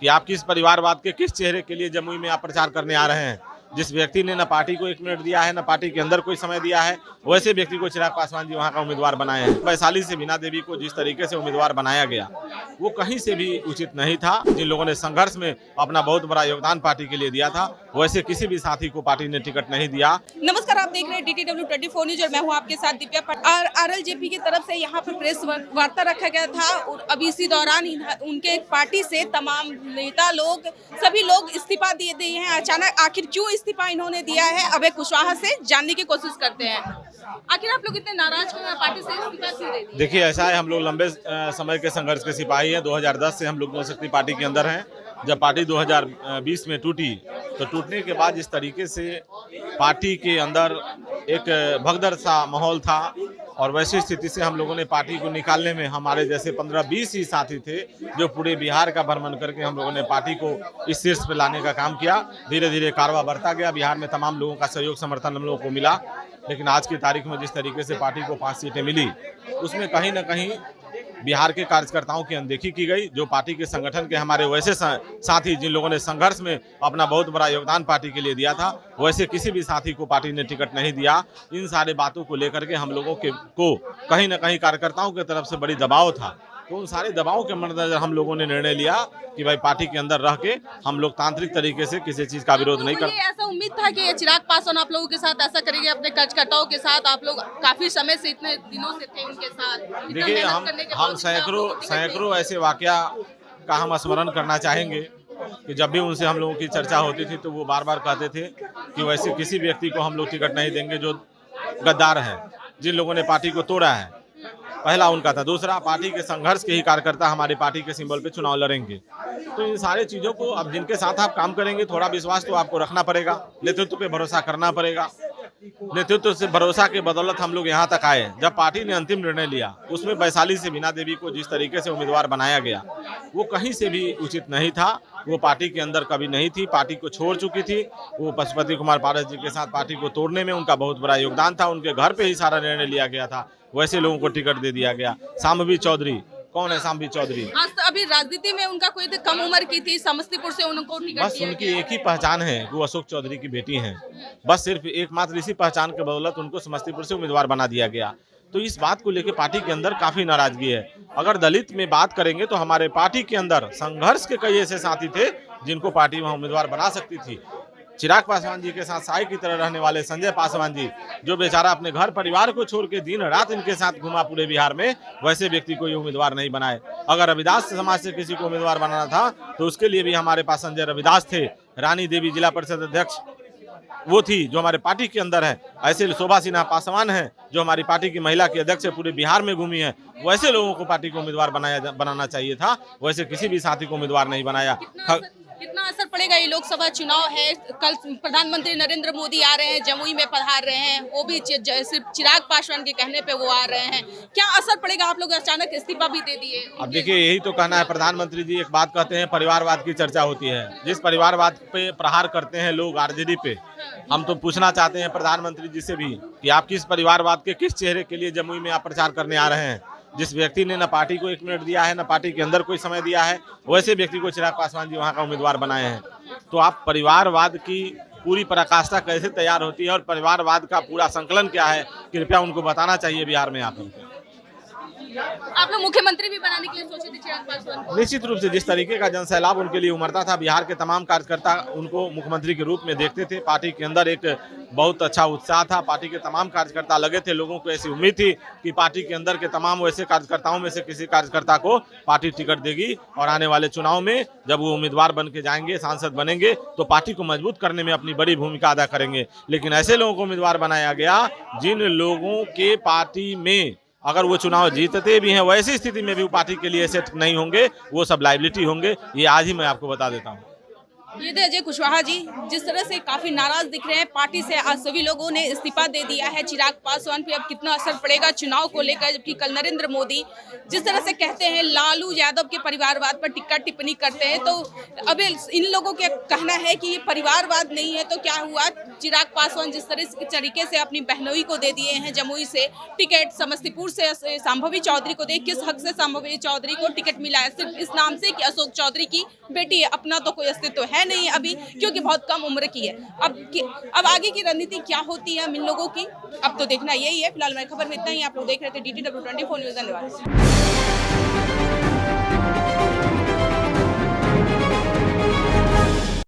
कि आप किस परिवारवाद के किस चेहरे के लिए जमुई में आप प्रचार करने आ रहे हैं। जिस व्यक्ति ने न पार्टी को 1 मिनट दिया है, न पार्टी के अंदर कोई समय दिया है, वैसे व्यक्ति को चिराग पासवान जी वहां का उम्मीदवार बनाए हैं। वैशाली से बीना देवी को जिस तरीके से उम्मीदवार बनाया गया, वो कहीं से भी उचित नहीं था। जिन लोगों ने संघर्ष में अपना बहुत बड़ा योगदान पार्टी के लिए दिया था, वैसे किसी भी साथी को पार्टी ने टिकट नहीं दिया। नमस्कार, आप देख रहे हैं DTW 24 न्यूज और मैं हूं आपके साथ दिव्या पटेल। RLJP की तरफ से यहां पर प्रेस वार्ता रखा गया था और अब इसी दौरान उनके पार्टी से तमाम नेता लोग सभी लोग इस्तीफा दिए हैं। अचानक आखिर क्यों इस्तीफा इन्होंने दिया है, अभय कुशवाहा से जानने की कोशिश करते हैं। आखिर आप लोग इतने नाराज क्यों हैं, पार्टी से इस्तीफा क्यों दे दिया? देखिए, ऐसा है, हम लोग लंबे समय के संघर्ष के सिपाही हैं। 2010 से हम लोग जनशक्ति पार्टी के अंदर हैं। जब पार्टी 2020 में टूटी, तो टूटने के बाद जिस तरीके से पार्टी के अंदर एक भगदड़ सा माहौल था, और वैसी स्थिति से हम लोगों ने पार्टी को निकालने में हमारे जैसे 15-20 ही साथी थे, जो पूरे बिहार का भ्रमण करके हम लोगों ने पार्टी को इस शीर्ष पर लाने का काम किया। धीरे धीरे कारवा बढ़ता गया, बिहार में तमाम लोगों का सहयोग समर्थन हम लोगों को मिला। लेकिन आज की तारीख में जिस तरीके से पार्टी को 5 सीटें मिली, उसमें कहीं ना कहीं बिहार के कार्यकर्ताओं की अनदेखी की गई। जो पार्टी के संगठन के हमारे वैसे साथी, जिन लोगों ने संघर्ष में अपना बहुत बड़ा योगदान पार्टी के लिए दिया था, वैसे किसी भी साथी को पार्टी ने टिकट नहीं दिया। इन सारे बातों को लेकर के हम लोगों को कहीं ना कहीं कार्यकर्ताओं की तरफ से बड़ी दबाव था। तो उन सारे दबाव के मद्देनजर हम लोगों ने निर्णय लिया कि भाई पार्टी के अंदर रह के हम लोग तांत्रिक तरीके से किसी चीज का विरोध नहीं करते। ऐसा उम्मीद था कि चिराग पासवान आप लोगों के साथ ऐसा करेंगे, अपने कार्यकर्ताओं के साथ। आप लोग काफी समय से, इतने दिनों से थे उनके साथ। देखिए, हम सैकड़ों ऐसे वाकया का हम स्मरण करना चाहेंगे कि जब भी उनसे हम लोगों की चर्चा होती थी, तो वो बार बार कहते थे कि वैसे किसी व्यक्ति को हम लोग टिकट नहीं देंगे जो गद्दार है, जिन लोगों ने पार्टी को तोड़ा है। पहला उनका था। दूसरा, पार्टी के संघर्ष के ही कार्यकर्ता हमारी पार्टी के सिंबल पे चुनाव लड़ेंगे। तो इन सारे चीजों को, अब जिनके साथ आप काम करेंगे, थोड़ा विश्वास तो आपको रखना पड़ेगा, नेतृत्व पे भरोसा करना पड़ेगा। नेतृत्व से भरोसा के बदौलत हम लोग यहाँ तक आए। जब पार्टी ने अंतिम निर्णय लिया, उसमें वैशाली से बीना देवी को जिस तरीके से उम्मीदवार बनाया गया, वो कहीं से भी उचित नहीं था। वो पार्टी के अंदर कभी नहीं थी, पार्टी को छोड़ चुकी थी। वो पशुपति कुमार पारस जी के साथ पार्टी को तोड़ने में उनका बहुत बड़ा योगदान था। उनके घर पे ही सारा निर्णय लिया गया था, वैसे लोगों को टिकट दे दिया गया। शांभवी चौधरी, कौन है शांभवी चौधरी? आज तो अभी राजनीति में उनका कोई तो कम उम्र की थी, समस्तीपुर से उनको टिकट बस दिया उनकी गया। एक ही पहचान है, वो अशोक चौधरी की बेटी हैं। बस सिर्फ एकमात्र इसी पहचान के बदौलत उनको समस्तीपुर से उम्मीदवार बना दिया गया। तो इस बात को लेकर पार्टी के अंदर काफी नाराजगी है। अगर दलित में बात करेंगे, तो हमारे पार्टी के अंदर संघर्ष के कई ऐसे साथी थे जिनको पार्टी वहां उम्मीदवार बना सकती थी। चिराग पासवान जी के साथ साई की तरह रहने वाले संजय पासवान जी, जो बेचारा अपने घर परिवार को छोड़ के दिन रात इनके साथ घुमा पूरे बिहार में, वैसे व्यक्ति को ये उम्मीदवार नहीं बनाए। अगर रविदास समाज से किसी को उम्मीदवार बनाना था, तो उसके लिए भी हमारे पास संजय रविदास थे। रानी देवी जिला परिषद अध्यक्ष वो थी, जो हमारे पार्टी के अंदर है। ऐसे शोभा सिन्हा पासवान है, जो हमारी पार्टी की महिला की अध्यक्ष पूरे बिहार में घूमी है। वैसे लोगों को पार्टी को उम्मीदवार बनाना चाहिए था, वैसे किसी भी साथी को उम्मीदवार नहीं बनाया। कितना असर पड़ेगा? ये लोकसभा चुनाव है, कल प्रधानमंत्री नरेंद्र मोदी आ रहे हैं, जमुई में पधार रहे हैं, वो भी सिर्फ चिराग पासवान के कहने पे वो आ रहे हैं। क्या असर पड़ेगा? आप लोग अचानक इस्तीफा भी दे दिए। अब देखिए, यही तो कहना है। प्रधानमंत्री जी एक बात कहते हैं, परिवारवाद की चर्चा होती है। जिस परिवारवाद पे प्रहार करते हैं लोग आरजेडी पे, हम तो पूछना चाहते हैं प्रधानमंत्री जी से भी कि आप किस परिवारवाद के किस चेहरे के लिए जमुई में आप प्रचार करने आ रहे हैं। जिस व्यक्ति ने न पार्टी को 1 मिनट दिया है, न पार्टी के अंदर कोई समय दिया है, वैसे व्यक्ति को चिराग पासवान जी वहां का उम्मीदवार बनाए हैं। तो आप परिवारवाद की पूरी पराकाष्ठा कैसे तैयार होती है और परिवारवाद का पूरा संकलन क्या है, कृपया उनको बताना चाहिए बिहार में आकर। आप लोग मुख्यमंत्री भी बनाने के लिए सोचे थे चिराग पासवान को? निश्चित रूप से जिस तरीके का जनसैलाब उनके लिए उमड़ता था, बिहार के तमाम कार्यकर्ता उनको मुख्यमंत्री के रूप में देखते थे। पार्टी के अंदर एक बहुत अच्छा उत्साह था, पार्टी के तमाम कार्यकर्ता लगे थे। लोगों को ऐसी उम्मीद थी कि पार्टी के अंदर के तमाम वैसे कार्यकर्ताओं में से किसी कार्यकर्ता को पार्टी टिकट देगी, और आने वाले चुनाव में जब वो उम्मीदवार बन के जाएंगे, सांसद बनेंगे, तो पार्टी को मजबूत करने में अपनी बड़ी भूमिका अदा करेंगे। लेकिन ऐसे लोगों को उम्मीदवार बनाया गया जिन लोगों के पार्टी में अगर वो चुनाव जीतते भी हैं, वैसी स्थिति में भी वो पार्टी के लिए एसेट नहीं होंगे, वो सब लायबिलिटी होंगे। ये आज ही मैं आपको बता देता हूँ। ये थे अजय कुशवाहा जी, जिस तरह से काफी नाराज दिख रहे हैं पार्टी से। आज सभी लोगों ने इस्तीफा दे दिया है। चिराग पासवान पे अब कितना असर पड़ेगा चुनाव को लेकर, जबकि कल नरेंद्र मोदी जिस तरह से कहते हैं लालू यादव के परिवारवाद पर टिक्का टिप्पणी करते हैं, तो अब इन लोगों का कहना है कि ये परिवारवाद नहीं है, तो क्या हुआ? चिराग पासवान जिस तरीके से अपनी बहनोई को दे दिए हैं जमुई से टिकट, समस्तीपुर से संभवी चौधरी को दे, किस हक से संभवी चौधरी को टिकट मिला है? सिर्फ इस नाम से कि अशोक चौधरी की बेटी है, अपना तो कोई अस्तित्व है नहीं अभी, क्योंकि बहुत कम उम्र की है। अब आगे की रणनीति क्या होती है इन लोगों की, अब तो देखना यही है। फिलहाल मेरी खबर में इतना ही। आप लोग देख रहे थे DTW 24 न्यूज़। धन्यवाद।